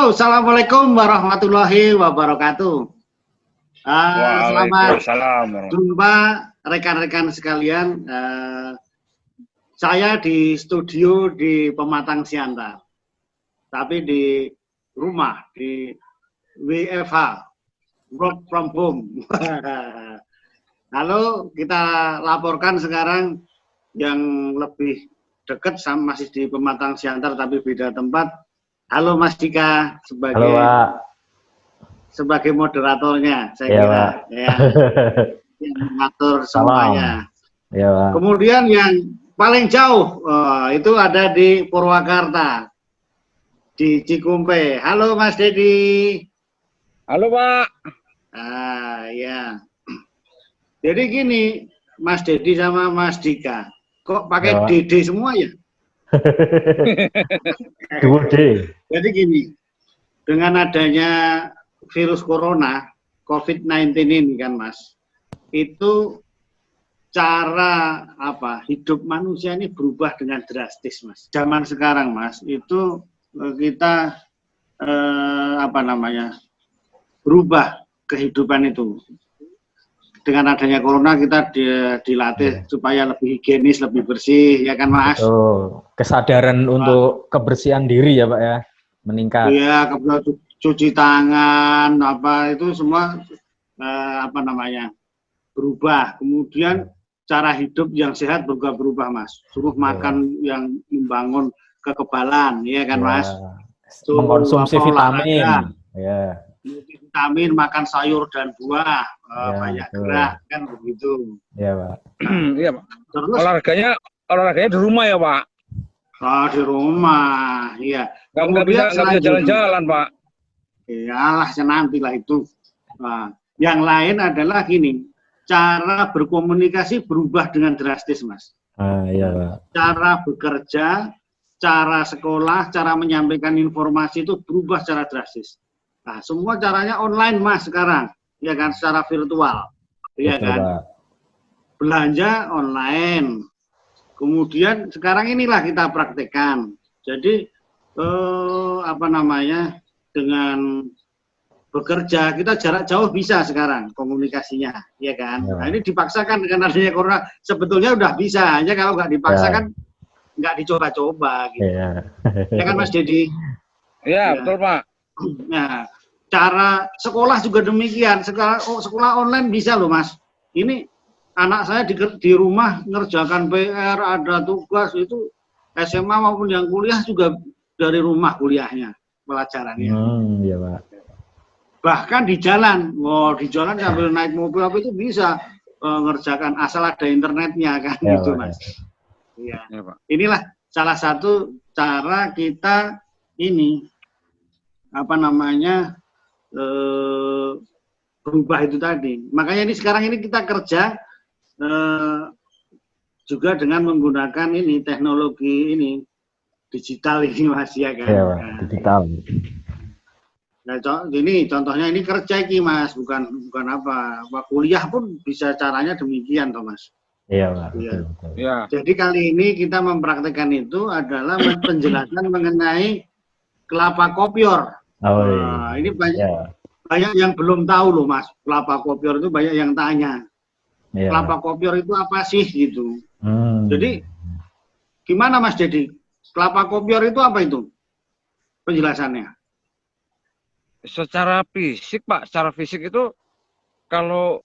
Halo, assalamualaikum warahmatullahi wabarakatuh. Selamat jumpa rekan-rekan sekalian. Saya di studio di Pematang Siantar, tapi di rumah di WFH, work from home. Lalu kita laporkan sekarang yang lebih dekat sama masih di Pematang Siantar tapi beda tempat. Halo Mas Dika sebagai moderatornya, saya kira ya, yang mengatur semuanya. Ya, kemudian yang paling jauh itu ada di Purwakarta, di Cikumpe. Halo Mas Dedi. Halo Pak. Ya. Jadi gini, Mas Dedi sama Mas Dika, kok pakai Dede semua ya? Jadi gini, dengan adanya virus corona, COVID-19 ini kan Mas, itu cara hidup manusia ini berubah dengan drastis Mas. Zaman sekarang Mas, itu kita berubah kehidupan itu. Dengan adanya corona kita dilatih supaya lebih higienis, lebih bersih, ya kan Mas? Kesadaran untuk kebersihan diri ya Pak ya, meningkat. Iya, cuci tangan, itu semua berubah. Kemudian cara hidup yang sehat berubah Mas. Suruh makan yang membangun kekebalan, ya kan Mas? Mengkonsumsi vitamin. Ya. Vitamin, makan sayur dan buah, banyak gerak, kan begitu. Iya Pak. Iya Pak. Terus olahraganya di rumah ya Pak? Di rumah, iya. Nggak bisa jalan-jalan Pak. Iyalah, nantilah itu. Nah, yang lain adalah gini, cara berkomunikasi berubah dengan drastis Mas. Iya Pak. Cara bekerja, cara sekolah, cara menyampaikan informasi itu berubah secara drastis. Nah, semua caranya online Mas sekarang, ya kan, secara virtual, ya kan. Pak. Belanja online. Kemudian sekarang inilah kita praktekkan. Jadi dengan bekerja kita jarak jauh bisa sekarang komunikasinya, ya kan. Nah, ini dipaksakan dengan adanya corona. Sebetulnya udah bisa, hanya kalau nggak dipaksakan, nggak dicoba-coba, gitu. Ya kan Mas Dedi? Iya, betul Pak. Nah, cara sekolah juga demikian. Sekolah online bisa loh Mas. Ini anak saya di rumah ngerjakan PR, ada tugas, itu SMA maupun yang kuliah juga dari rumah kuliahnya, pelajarannya. Iya Pak. Bahkan di jalan sambil naik mobil itu bisa ngerjakan asal ada internetnya kan, gitu Mas. Iya. Ya, Pak. Inilah salah satu cara kita ini berubah itu tadi. Makanya ini sekarang ini kita kerja juga dengan menggunakan ini teknologi ini digital ini Mas, ya kan. Iya, digital. Nah, ini contohnya ini kerja ini Mas, bukan kuliah pun bisa caranya demikian toh Mas. Iya Pak. Betul. Ya. Jadi kali ini kita mempraktekkan itu adalah penjelasan mengenai kelapa kopior. Ini banyak yang belum tahu loh Mas, kelapa kopior itu banyak yang tanya. Kelapa kopior itu apa sih gitu. Jadi gimana Mas Dedi? Kelapa kopior itu apa itu? Penjelasannya. Secara fisik Pak, secara fisik itu kalau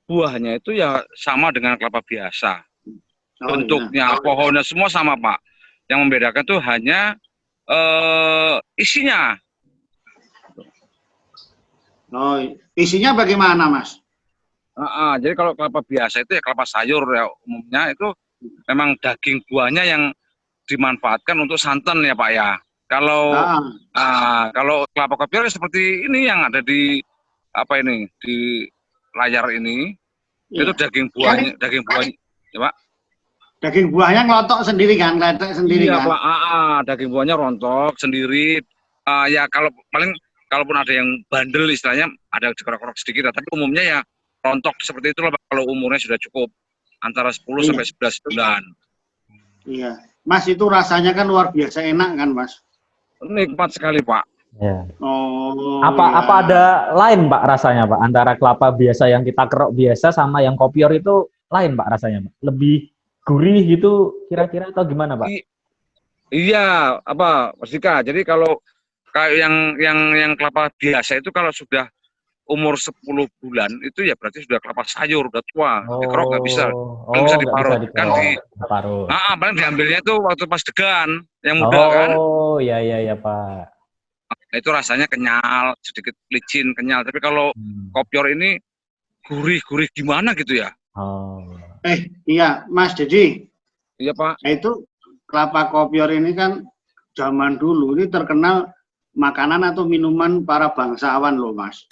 buahnya itu ya sama dengan kelapa biasa. Bentuknya, pohonnya semua sama Pak. Yang membedakan itu hanya isinya. Isinya bagaimana Mas? Jadi kalau kelapa biasa itu ya kelapa sayur ya umumnya itu memang daging buahnya yang dimanfaatkan untuk santan ya Pak ya. Kalau kelapa kopior seperti ini yang ada di di layar ini, itu daging buahnya ya Pak. Daging buahnya ngelotok sendiri kan, letek sendiri kan? Iya Pak, daging buahnya rontok sendiri. Ya kalaupun ada yang bandel istilahnya ada dikorok-korok sedikit, tapi umumnya ya rontok seperti itu Pak, kalau umurnya sudah cukup antara 10 sampai 11 bulan. Iya. Mas, itu rasanya kan luar biasa enak kan Mas? Nikmat sekali Pak. Ya. Oh. Apa ada lain Pak rasanya Pak antara kelapa biasa yang kita kerok biasa sama yang kopior itu lain Pak rasanya Pak? Lebih gurih gitu kira-kira atau gimana Pak? Iya, Mas Dika. Jadi kalau kayak yang kelapa biasa itu kalau sudah umur 10 bulan itu ya berarti sudah kelapa sayur, udah tua. Dikerok nggak bisa. Nggak bisa Nggak bisa diparut. Kan diparut. paling diambilnya itu waktu pas degan, yang muda kan. Oh, iya Pak. Nah, itu rasanya kenyal, sedikit licin, kenyal. Tapi kalau kopior ini gurih-gurih gimana gitu ya? Oh. Iya, Mas Dedi. Iya, Pak. Nah, itu kelapa kopior ini kan zaman dulu ini terkenal makanan atau minuman para bangsawan loh, Mas.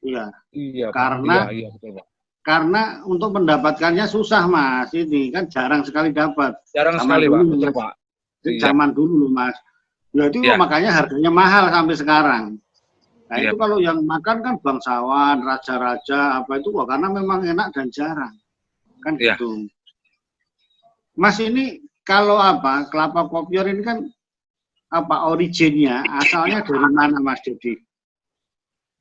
Iya. Iya, karena iya, betul, Pak. Karena untuk mendapatkannya susah, Mas. Ini kan jarang sekali dapat. Jarang sekali, Pak. Betul, Pak. Zaman dulu loh, Mas. Ya itu makanya harganya mahal sampai sekarang. Nah, itu kalau yang makan kan bangsawan, raja-raja, apa itu kok karena memang enak dan jarang. Kan gitu. Mas, ini kalau kelapa kopior ini kan originnya, asalnya dari mana, Mas Dedi?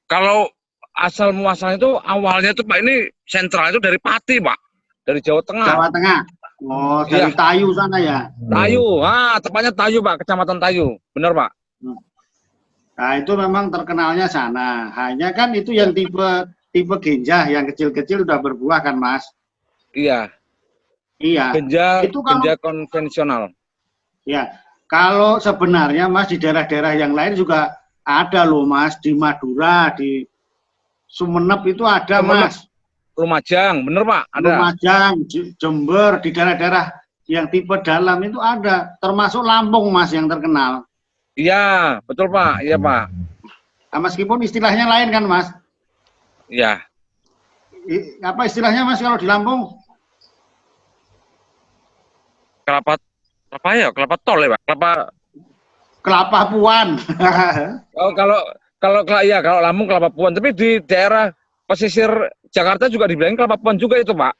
Kalau asal muasalnya itu awalnya itu Pak, ini sentral itu dari Pati, Pak. Dari Jawa Tengah. Jawa Tengah. Oh, dari Tayu sana ya? Tayu, tepatnya Tayu, Pak, Kecamatan Tayu. Benar, Pak. Nah, itu memang terkenalnya sana. Hanya kan itu yang tipe genjah, yang kecil-kecil udah berbuah kan, Mas? Iya. Iya. Genjah konvensional. Ya. Kalau sebenarnya, Mas, di daerah-daerah yang lain juga ada loh, Mas. Di Madura, di Sumenep itu ada, Mas. Lumajang, bener Pak, ada. Lumajang, Jember, di daerah-daerah yang tipe dalam itu ada. Termasuk Lampung, Mas, yang terkenal. Iya, betul Pak, iya Pak. Nah, meskipun istilahnya lain kan, Mas? Iya. Apa istilahnya, Mas, kalau di Lampung? Kelapa tol ya Pak? Kelapa puan. Kalau Lampung kelapa puan, tapi di daerah pesisir Jakarta juga dibilang kelapa puan juga itu Pak.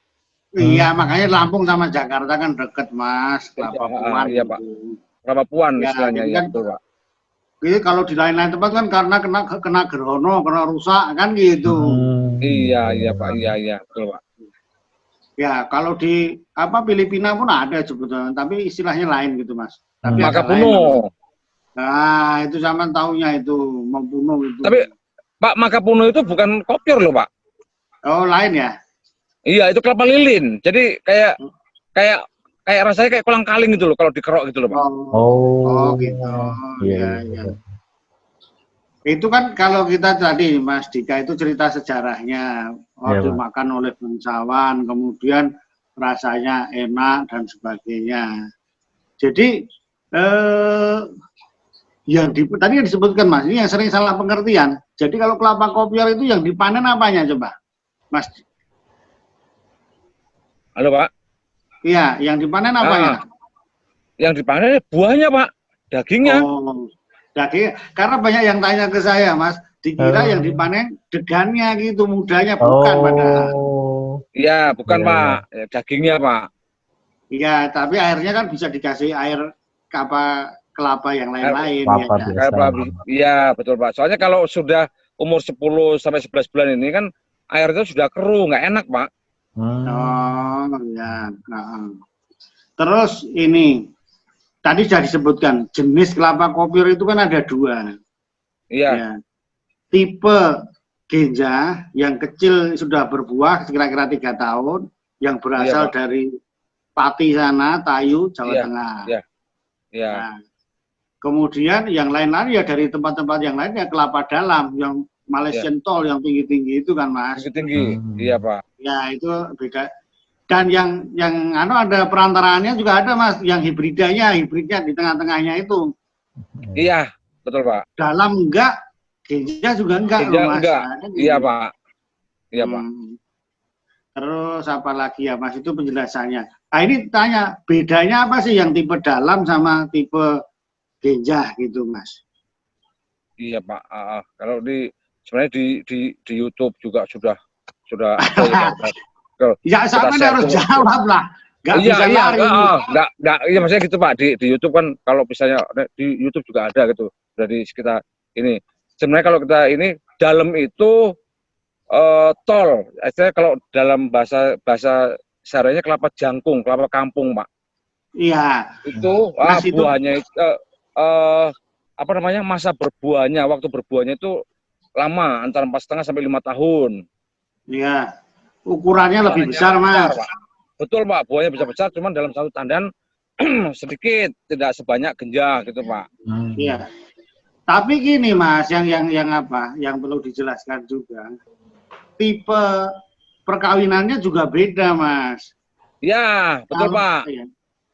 Iya, makanya Lampung sama Jakarta kan deket, Mas. Kelapa puan. Iya Pak. Kelapa puan istilahnya ya, kan, betul Pak. Jadi kalau di lain-lain tempat kan karena kena gerhana, kena rusak kan gitu. Iya Pak, iya betul Pak. Ya, kalau di Filipina pun ada sebetulnya, tapi istilahnya lain gitu, Mas. Tapi Makapuno. Nah, itu zaman tahunya itu membunuh itu. Tapi Pak, Makapuno itu bukan kopior loh, Pak. Oh, lain ya? Iya, itu kelapa lilin. Jadi kayak rasanya kayak kolang-kaling gitu loh kalau dikerok gitu loh, Pak. Oh gitu. Iya. Itu kan kalau kita tadi, Mas Dika, itu cerita sejarahnya. Dimakan oleh bangsawan, kemudian rasanya enak dan sebagainya. Jadi tadi yang disebutkan, Mas, ini yang sering salah pengertian. Jadi kalau kelapa kopior itu yang dipanen apanya coba, Mas? Halo Pak. Iya, yang dipanen apanya? Yang dipanen buahnya Pak, dagingnya. Oh, daging. Karena banyak yang tanya ke saya, Mas, dikira yang dipanen degannya gitu, mudanya bukan padahal. Iya, bukan Pak, dagingnya Pak. Iya, tapi airnya kan bisa dikasih air kelapa yang lain-lain. Iya, betul Pak. Soalnya kalau sudah umur 10 sampai 11 bulan ini kan airnya sudah keruh, nggak enak Pak. Oh, ya. Terus ini tadi sudah disebutkan jenis kelapa kopior itu kan ada dua. Iya. Ya. Tipe genjah yang kecil sudah berbuah kira-kira 3 tahun, yang berasal dari Pati sana, Tayu, Jawa Tengah. Iya. Nah, kemudian yang lain-lain ya dari tempat-tempat yang lain ya kelapa dalam, yang Malaysian tall yang tinggi-tinggi itu kan, Mas. Tinggi, iya Pak. Ya itu beda. Dan yang ada perantaraannya juga ada, Mas, yang hibridnya di tengah-tengahnya itu. Iya, betul Pak. Dalam enggak, genjah juga enggak, Mas. Enggak. Iya Pak. Iya Pak. Terus apa lagi ya, Mas, itu penjelasannya. Nah ini tanya, bedanya apa sih yang tipe dalam sama tipe genjah gitu, Mas? Iya Pak. Kalau sebenarnya di YouTube juga sudah ya sama harus jawab lah. Nggak bisa lari. Iya maksudnya gitu Pak, di YouTube kan kalau misalnya di YouTube juga ada gitu, dari sekitar ini. Sebenarnya kalau kita ini dalam itu tol, istilahnya kalau dalam bahasa sehariannya kelapa jangkung, kelapa kampung, Pak. Iya. Itu buahnya itu apa namanya, masa berbuahnya, waktu berbuahnya itu lama, antara 4,5 sampai 5 tahun. Iya. Ukurannya lebih besar, Mas. Pak. Betul, Pak. Buahnya bisa besar, cuman dalam satu tandan sedikit, tidak sebanyak genjah gitu, Pak. Iya. Tapi gini, Mas, yang apa? Yang perlu dijelaskan juga. Tipe perkawinannya juga beda, Mas. Ya, betul, Pak. Iya.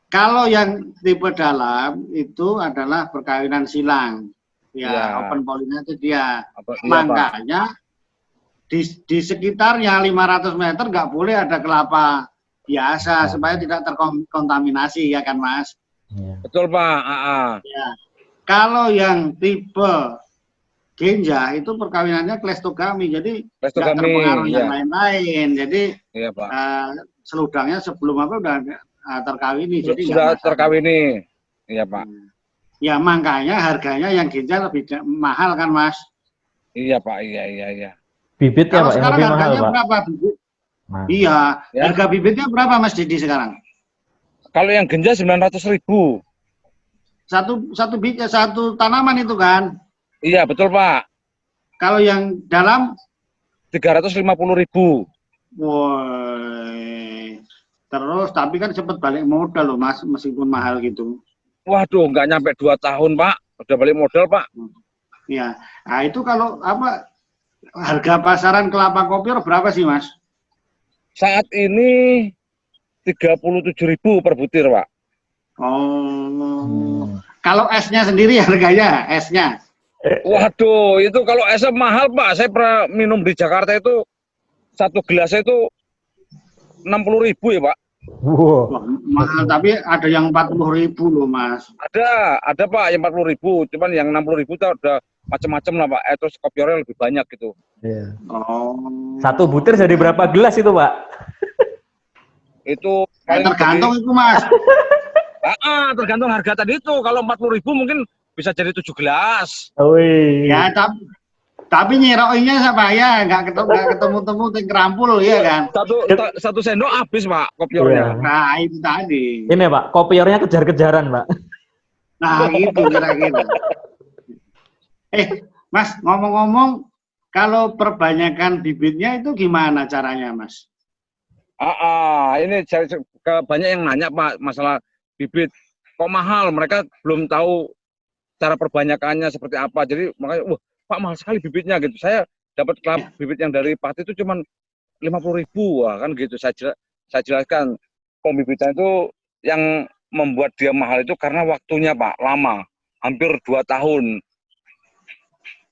Kalau yang tipe dalam itu adalah perkawinan silang. Ya, open pollinnya itu dia. Makanya di sekitarnya 500 meter nggak boleh ada kelapa biasa supaya tidak terkontaminasi, ya kan, Mas? Betul, Pak. Ya. Kalau yang tipe genja itu perkawinannya klestogami, jadi nggak terpengaruh yang lain-lain. Jadi seludangnya sebelum apa udah terkawini, jadi sudah terkawini, iya Pak. Ya makanya harganya yang genja lebih mahal kan, Mas? Iya Pak, iya. Bibit ya, kalau Pak, sekarang yang lebih harganya mahal, berapa bibit? Iya, harga bibitnya berapa, Mas Didi sekarang? Kalau yang genja 900.000. Satu bibit, satu tanaman itu kan? Iya betul Pak. Kalau yang dalam 350.000. Woi. Terus tapi kan cepet balik modal loh, Mas, meskipun mahal gitu. Waduh, nggak nyampe 2 tahun Pak, udah balik modal Pak. Iya. Nah itu kalau apa harga pasaran kelapa kopior berapa sih, Mas? Saat ini 37.000 per butir Pak. Oh. Kalau esnya sendiri harganya, esnya? Waduh, itu kalau esnya mahal Pak. Saya pernah minum di Jakarta itu satu gelas itu 60.000 ya Pak. Wow. Wah, mahal, tapi ada yang 40.000 loh, Mas. Ada Pak yang 40.000, cuman yang 60.000 itu ada macam-macam lah Pak. Terus kopiornya lebih banyak gitu. Iya. Oh. Satu butir jadi berapa gelas itu Pak? Itu tergantung itu, Mas. Tergantung harga tadi itu. Kalau 40.000 mungkin bisa jadi 7 gelas. Oh, iya. Ya, tapi nyerokinya sama ya, nggak ketemu-temu kerampul ya kan. Satu sendok habis Pak kopiornya. Nah itu tadi. Ini Pak, kopiornya kejar-kejaran Pak. Nah gitu kira-kira. Mas, ngomong-ngomong, kalau perbanyakan bibitnya itu gimana caranya, Mas? Ini banyak yang nanya Pak masalah bibit. Kok mahal? Mereka belum tahu cara perbanyakannya seperti apa. Jadi makanya, Pak mahal sekali bibitnya gitu. Saya dapat bibit yang dari Pati itu cuma 50.000, kan gitu. Saya jelaskan pembibitan itu yang membuat dia mahal itu karena waktunya Pak lama, hampir 2 tahun.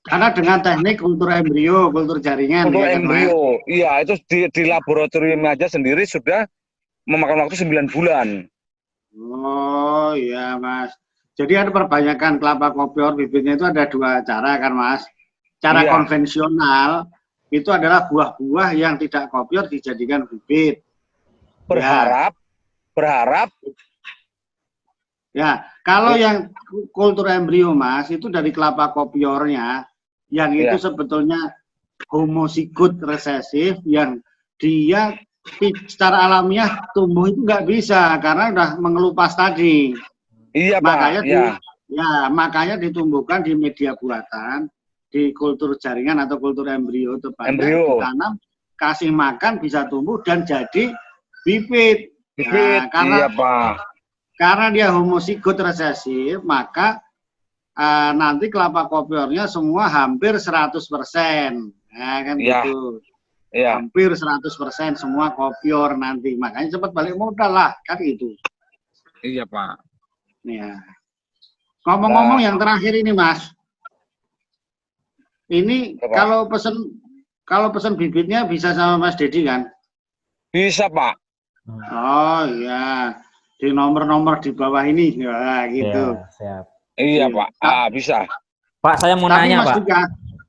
Karena dengan teknik kultur embrio, kultur jaringan. Kultur embrio, iya itu di laboratorium aja sendiri sudah memakan waktu 9 bulan. Oh iya Mas. Jadi ada perbanyakan kelapa kopior bibitnya itu ada 2 cara kan, Mas. Cara konvensional itu adalah buah-buah yang tidak kopior dijadikan bibit. Berharap. Ya, kalau yang kultur embrio Mas itu dari kelapa kopiornya yang itu sebetulnya homozigot resesif yang dia secara alamiah tumbuh itu nggak bisa karena udah mengelupas tadi. Iya makanya Pak. Makanya ditumbuhkan di media buatan, di kultur jaringan atau kultur embrio tepatnya ditanam, kasih makan bisa tumbuh dan jadi bibit. Nah, karena dia homozigot resesif, maka nanti kelapa kopiornya semua hampir 100%. Nah, kan gitu. Hampir 100% semua kopior nanti. Makanya cepat balik modal lah, kan gitu. Iya, Pak. Ya. Ngomong-ngomong yang terakhir ini, Mas. Ini kalau pesen bibitnya bisa sama Mas Dedi kan? Bisa, Pak. Oh iya. Di nomor-nomor di bawah ini. Ya, gitu. Ya, siap. Iya, Pak. Bisa. Pak, saya mau nanya, Pak.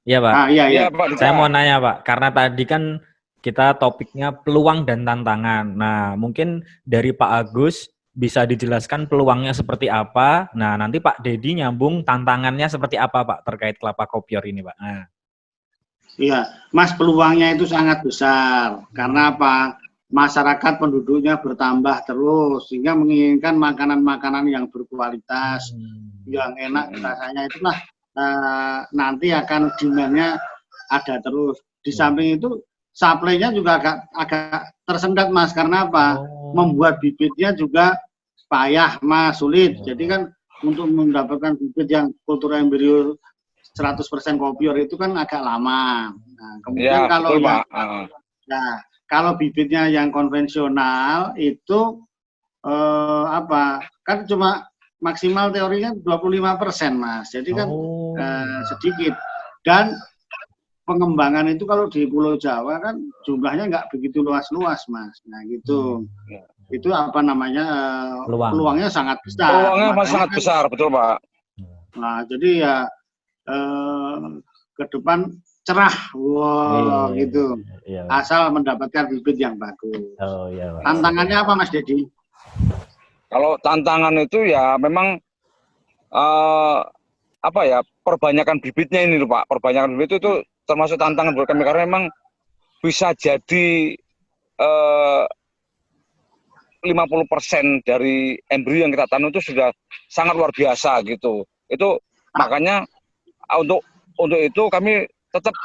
Iya, Pak. Iya, Pak. Saya mau nanya, Pak. Karena tadi kan kita topiknya peluang dan tantangan. Nah, mungkin dari Pak Agus bisa dijelaskan peluangnya seperti apa. Nah, nanti Pak Dedi nyambung tantangannya seperti apa Pak terkait kelapa kopior ini Pak. Nah. Iya, Mas, peluangnya itu sangat besar. Karena apa? Masyarakat penduduknya bertambah terus sehingga menginginkan makanan-makanan yang berkualitas, yang enak rasanya. Itulah nanti akan demand-nya ada terus. Di samping itu supply-nya juga agak tersendat Mas, karena apa? Membuat bibitnya juga payah Mas, sulit. Jadi kan untuk mendapatkan bibit yang kultur embrio 100% kopior itu kan agak lama. Nah, kemudian ya, kalau betul, yang Pak. Nah, kalau bibitnya yang konvensional itu kan cuma maksimal teorinya 25% Mas. Jadi kan sedikit. Dan pengembangan itu kalau di Pulau Jawa kan jumlahnya nggak begitu luas-luas Mas. Nah gitu. Itu apa namanya peluangnya sangat besar. Peluangnya sangat besar, betul Pak. Nah jadi ya ke depan cerah, gitu. Iya, asal mendapatkan bibit yang bagus. Iya, tantangannya apa Mas Dedi? Kalau tantangan itu ya memang perbanyakan bibitnya ini loh Pak. Perbanyakan bibit itu termasuk tantangan buat kami karena memang bisa jadi 50% dari embrio yang kita tanam itu sudah sangat luar biasa gitu. Itu makanya untuk itu kami tetap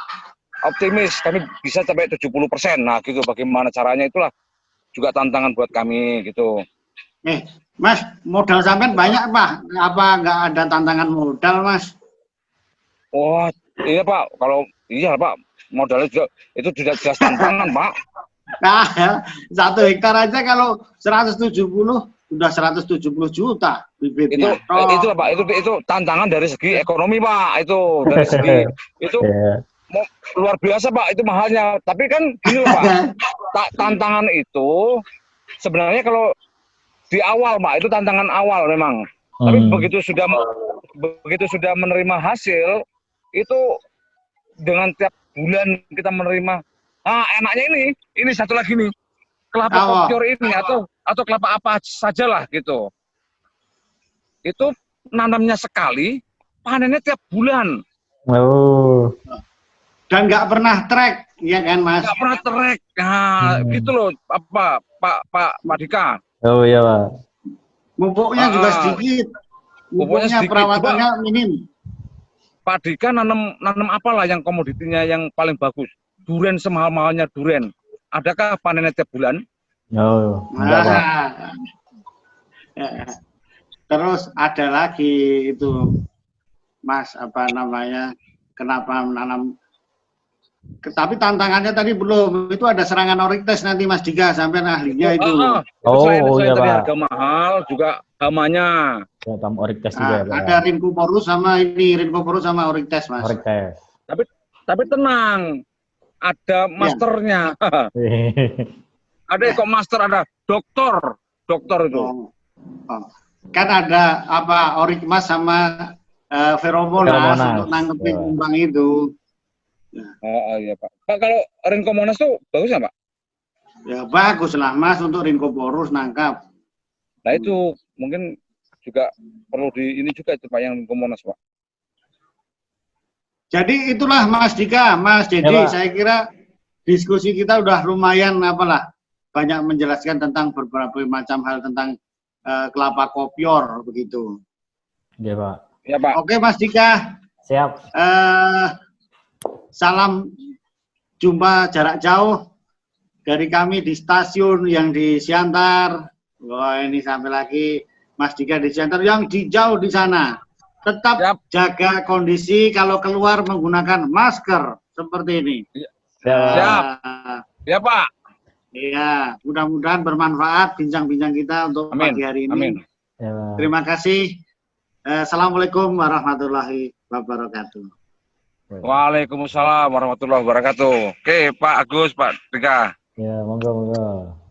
optimis, kami bisa sampai 70%. Nah gitu, bagaimana caranya itulah juga tantangan buat kami gitu. Mas, modal sampean banyak Pak? Apa nggak ada tantangan modal Mas? Oh iya Pak, kalau iya Pak, modalnya juga itu tidak jelas tantangan Pak. Nah, 1 hektar aja kalau 170 udah 170 juta bibitnya. Itu Pak, itu tantangan dari segi ekonomi Pak, itu dari segi itu luar biasa Pak, itu mahalnya. Tapi kan gini loh Pak, tantangan itu sebenarnya kalau di awal Pak, itu tantangan awal memang. Tapi begitu sudah menerima hasil, itu dengan tiap bulan kita menerima, enaknya ini satu lagi nih, kelapa kopior ini atau kelapa apa sajalah gitu. Itu nanamnya sekali, panennya tiap bulan. Dan nggak pernah trek, ya kan Mas? Nggak pernah trek, gitu loh, Pak Dika. Oh iya Pak. Pupuknya juga sedikit, pupuknya perawatannya minim. Pak Dika nanam apalah yang komoditinya yang paling bagus? Duren, semahal-mahalnya duren. Adakah panennya tiap bulan? Terus ada lagi itu Mas, apa namanya, kenapa menanam, tapi tantangannya tadi belum, itu ada serangan oriktes nanti Mas Dika, sampai ahlinya itu. Selain tadi harga mahal, juga hamanya. Oriktes juga ya, Pak. Ada rincoporus sama oriktes Mas. Tapi tenang, ada masternya. Ada kok master, ada dokter itu. Kan ada apa, orikmas sama feromonas untuk nangkepin kumbang itu. Iya Pak. Pak, kalau rincomonas tuh bagus nggak Pak? Ya bagus lah Mas, untuk rincoporus nangkap. Nah itu mungkin juga perlu ini juga itu Pak, yang rincomonas Pak. Jadi itulah Mas Dika, Mas Dedi, saya kira diskusi kita udah lumayan banyak menjelaskan tentang beberapa macam hal tentang kelapa kopior begitu. Iya Pak. Ya Pak. Oke Mas Dika. Siap. Salam jumpa jarak jauh dari kami di stasiun yang di Siantar. Wah ini sampai lagi Mas Dika di Siantar yang di jauh di sana. Tetap jaga kondisi, kalau keluar menggunakan masker seperti ini. Siap. Ya Pak. Iya, mudah-mudahan bermanfaat bincang-bincang kita untuk pagi hari ini. Amin. Terima kasih. Assalamualaikum warahmatullahi wabarakatuh. Waalaikumsalam warahmatullahi wabarakatuh. Oke, Pak Agus, Pak Dika. Ya, monggo.